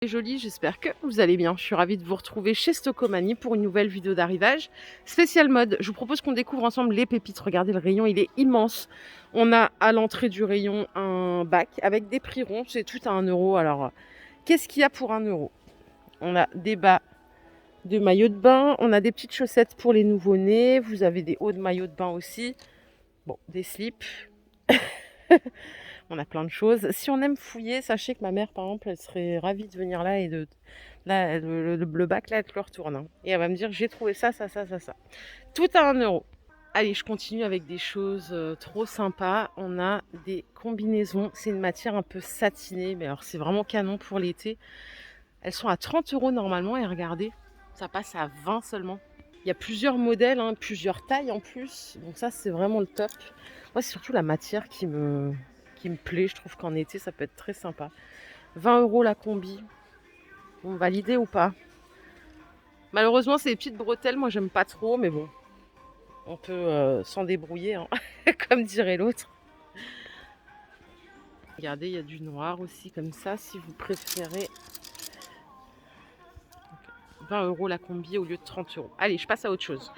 Joli, j'espère que vous allez bien. Je suis ravie de vous retrouver chez Stocomanie pour une nouvelle vidéo d'arrivage spécial mode. Je vous propose qu'on découvre ensemble les pépites. Regardez, le rayon, il est immense. On a à l'entrée du rayon un bac avec des prix ronds. C'est tout à 1 euro. Alors, qu'est-ce qu'il y a pour 1 euro? On a des bas de maillot de bain. On a des petites chaussettes pour les nouveau-nés. Vous avez des hauts de maillot de bain aussi. Bon, des slips. On a plein de choses. Si on aime fouiller, sachez que ma mère, par exemple, elle serait ravie de venir là et de... Là, le bac, là, elle le retourne. Hein. Et elle va me dire, j'ai trouvé ça, ça, ça, ça, ça. Tout à 1 euro. Allez, je continue avec des choses trop sympas. On a des combinaisons. C'est une matière un peu satinée, mais alors c'est vraiment canon pour l'été. Elles sont à 30 euros normalement et regardez, ça passe à 20 seulement. Il y a plusieurs modèles, hein, plusieurs tailles en plus. Donc ça, c'est vraiment le top. Moi, c'est surtout la matière qui me plaît. Je trouve qu'en été, ça peut être très sympa. 20 euros la combi. Bon, validé ou pas? Malheureusement, c'est des petites bretelles. Moi, j'aime pas trop, mais bon, on peut s'en débrouiller, hein, comme dirait l'autre. Regardez, il y a du noir aussi, comme ça, si vous préférez. 20 euros la combi au lieu de 30 euros. Allez, je passe à autre chose.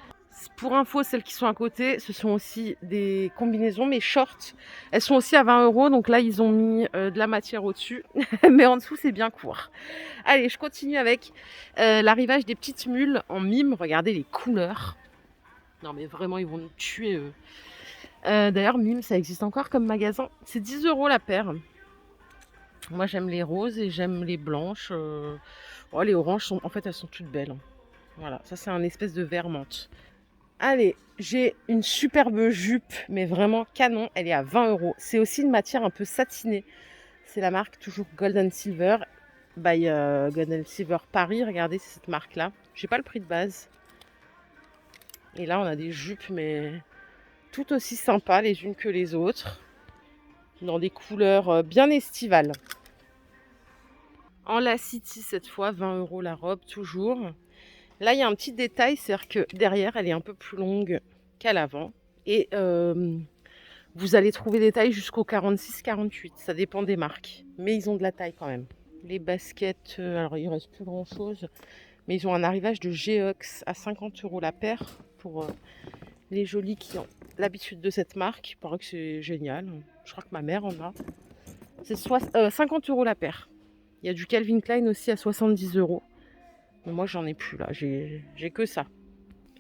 Pour info, celles qui sont à côté, ce sont aussi des combinaisons, mais shorts. Elles sont aussi à 20 euros. Donc là, ils ont mis de la matière au-dessus. Mais en dessous, c'est bien court. Allez, je continue avec l'arrivage des petites mules en mime. Regardez les couleurs. Non, mais vraiment, ils vont nous tuer, eux. D'ailleurs, mime, ça existe encore comme magasin. C'est 10 euros la paire. Moi, j'aime les roses et j'aime les blanches. Oh, les oranges, en fait, elles sont toutes belles. Hein. Voilà, ça, c'est un espèce de vert menthe. Allez, j'ai une superbe jupe, mais vraiment canon. Elle est à 20 euros. C'est aussi une matière un peu satinée. C'est la marque toujours Golden Silver. By Golden Silver Paris. Regardez, c'est cette marque-là. J'ai pas le prix de base. Et là, on a des jupes, mais tout aussi sympas les unes que les autres. Dans des couleurs bien estivales. En La City, cette fois, 20 euros la robe, toujours. Là, il y a un petit détail, c'est-à-dire que derrière, elle est un peu plus longue qu'à l'avant. Et vous allez trouver des tailles jusqu'au 46-48. Ça dépend des marques. Mais ils ont de la taille quand même. Les baskets, alors il ne reste plus grand-chose. Mais ils ont un arrivage de Geox à 50 euros la paire. Pour les jolis qui ont l'habitude de cette marque. Il paraît que c'est génial. Je crois que ma mère en a. C'est 50 euros la paire. Il y a du Calvin Klein aussi à 70 euros. Mais moi, j'en ai plus là. J'ai que ça.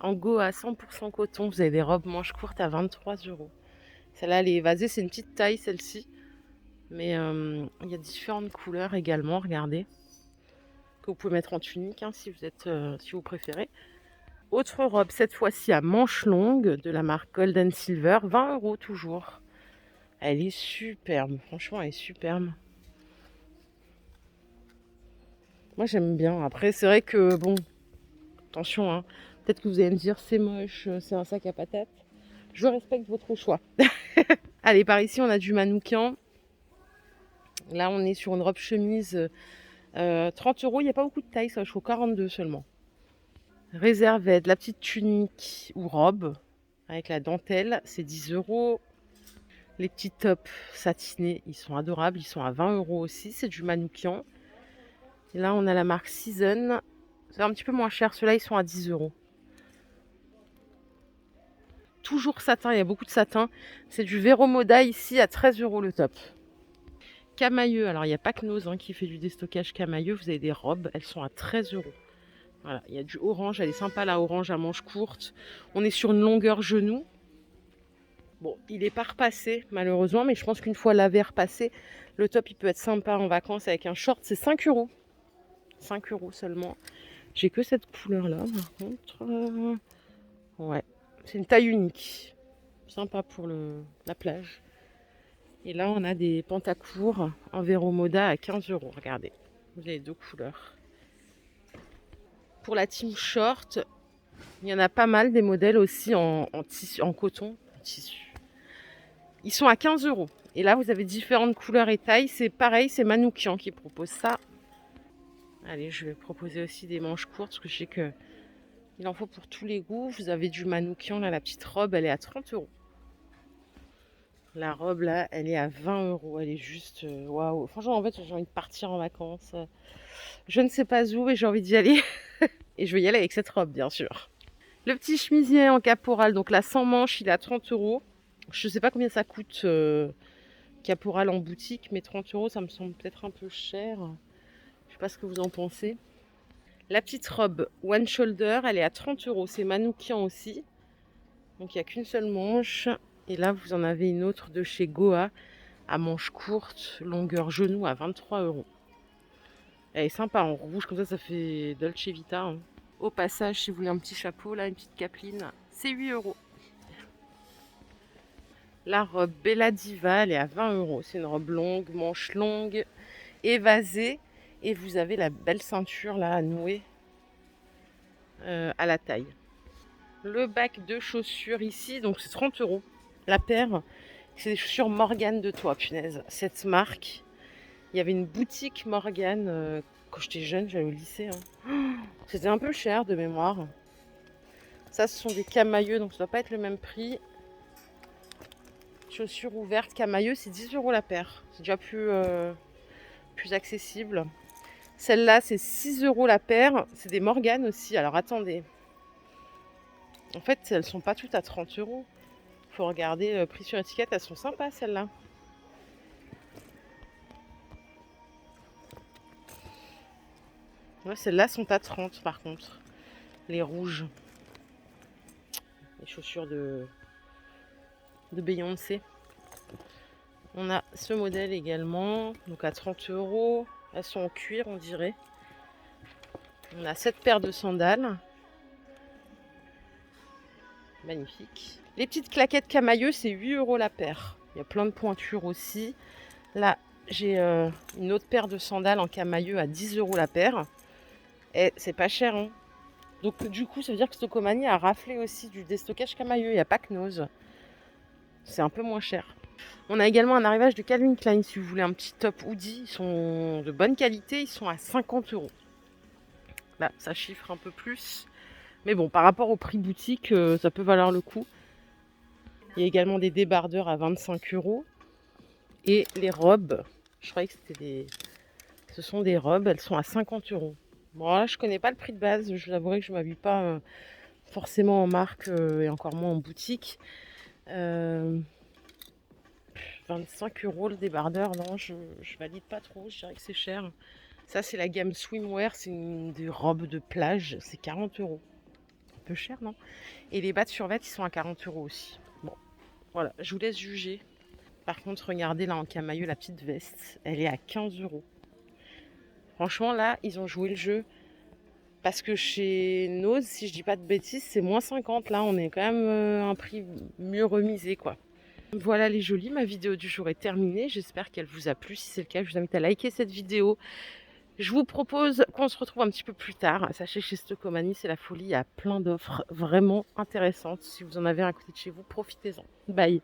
En Go à 100% coton, vous avez des robes manches courtes à 23 euros. Celle-là, elle est évasée. C'est une petite taille, celle-ci. Mais il y a différentes couleurs également. Regardez. Que vous pouvez mettre en tunique hein, si vous préférez. Autre robe, cette fois-ci à manches longues de la marque Golden Silver. 20 euros toujours. Elle est superbe. Franchement, elle est superbe. Moi, j'aime bien. Après, c'est vrai que, bon, attention, hein, peut-être que vous allez me dire, c'est moche, c'est un sac à patates. Je respecte votre choix. Allez, par ici, on a du manoukian. Là, on est sur une robe chemise 30 euros. Il n'y a pas beaucoup de taille, ça jusqu'au 42 seulement. Réservette, la petite tunique ou robe avec la dentelle, c'est 10 euros. Les petits tops satinés, ils sont adorables. Ils sont à 20 euros aussi. C'est du manoukian. Et là, on a la marque Season. C'est un petit peu moins cher. Ceux-là, ils sont à 10 euros. Toujours satin, il y a beaucoup de satin. C'est du Vero Moda ici à 13 euros le top. Camailleux, alors il n'y a pas que Nose hein, qui fait du déstockage Camailleux. Vous avez des robes, elles sont à 13 euros. Voilà, il y a du orange, elle est sympa la orange à manches courtes. On est sur une longueur genou. Bon, il n'est pas repassé malheureusement, mais je pense qu'une fois lavé repassé, le top il peut être sympa en vacances avec un short, c'est 5 euros. 5 euros seulement. J'ai que cette couleur là par contre. Ouais, c'est une taille unique. Sympa pour la plage. Et là, on a des pantacourts en Vero Moda à 15 euros. Regardez, vous avez deux couleurs. Pour la team short, il y en a pas mal des modèles aussi en tissu, en coton, en tissu. Ils sont à 15 euros. Et là, vous avez différentes couleurs et tailles. C'est pareil, c'est Manoukian qui propose ça. Allez, je vais proposer aussi des manches courtes parce que je sais qu'il en faut pour tous les goûts. Vous avez du Manoukian, là, la petite robe, elle est à 30 euros. La robe là, elle est à 20 euros. Elle est juste waouh. Franchement, en fait, j'ai envie de partir en vacances. Je ne sais pas où, mais j'ai envie d'y aller. Et je vais y aller avec cette robe, bien sûr. Le petit chemisier en caporal, donc là, sans manches, il est à 30 euros. Je ne sais pas combien ça coûte caporal en boutique, mais 30 euros, ça me semble peut-être un peu cher. Je ne sais pas ce que vous en pensez. La petite robe one shoulder, elle est à 30 euros. C'est manoukian aussi. Donc il n'y a qu'une seule manche. Et là, vous en avez une autre de chez Goa à manche courte, longueur genou à 23 euros. Elle est sympa en rouge, comme ça fait Dolce Vita. Hein. Au passage, si vous voulez un petit chapeau, là, une petite capeline, c'est 8 euros. La robe Bella Diva, elle est à 20 euros. C'est une robe longue, manche longue, évasée. Et vous avez la belle ceinture là à nouer à la taille. Le bac de chaussures ici, donc c'est 30 euros. La paire, c'est des chaussures Morgane de Toit, punaise. Cette marque, il y avait une boutique Morgane quand j'étais jeune, j'allais au lycée. Hein. C'était un peu cher de mémoire. Ça, ce sont des camailleux, donc ça ne doit pas être le même prix. Chaussures ouvertes, camailleux, c'est 10 euros la paire. C'est déjà plus accessible. Celle-là, c'est 6 euros la paire. C'est des Morgane aussi. Alors attendez. En fait, elles sont pas toutes à 30 euros. Il faut regarder le prix sur étiquette. Elles sont sympas, celles-là. Ouais, celles-là sont à 30 par contre. Les rouges. Les chaussures de Beyoncé. On a ce modèle également. Donc à 30 euros. Elles sont en cuir, on dirait. On a cette paire de sandales. Magnifique. Les petites claquettes camailleux, c'est 8 euros la paire. Il y a plein de pointures aussi. Là, j'ai une autre paire de sandales en camailleux à 10 euros la paire. Et c'est pas cher. Hein. Donc du coup, ça veut dire que Stocomanie a raflé aussi du déstockage camailleux. Il n'y a pas que Nose. C'est un peu moins cher. On a également un arrivage de Calvin Klein. Si vous voulez un petit top hoodie, ils sont de bonne qualité. Ils sont à 50 euros. Là, ça chiffre un peu plus. Mais bon, par rapport au prix boutique, ça peut valoir le coup. Il y a également des débardeurs à 25 euros. Et les robes, je croyais que c'était des... Ce sont des robes, elles sont à 50 euros. Bon, là, je connais pas le prix de base. Je vous avouerai que je ne m'habille pas forcément en marque et encore moins en boutique. 25 euros le débardeur, non, je valide pas trop. Je dirais que c'est cher. Ça, c'est la gamme swimwear. C'est des robes de plage. C'est 40 euros. Un peu cher, non? Et les bas de survêt, ils sont à 40 euros aussi. Bon, voilà, je vous laisse juger. Par contre, regardez là en camailleux, la petite veste, elle est à 15 euros. Franchement, là, ils ont joué le jeu. Parce que chez Nose, si je dis pas de bêtises, c'est moins 50. Là, on est quand même un prix mieux remisé, quoi. Voilà les jolies, ma vidéo du jour est terminée. J'espère qu'elle vous a plu. Si c'est le cas, je vous invite à liker cette vidéo. Je vous propose qu'on se retrouve un petit peu plus tard. Sachez, chez Stocomanie, c'est la folie. Il y a plein d'offres vraiment intéressantes. Si vous en avez un à côté de chez vous, profitez-en. Bye!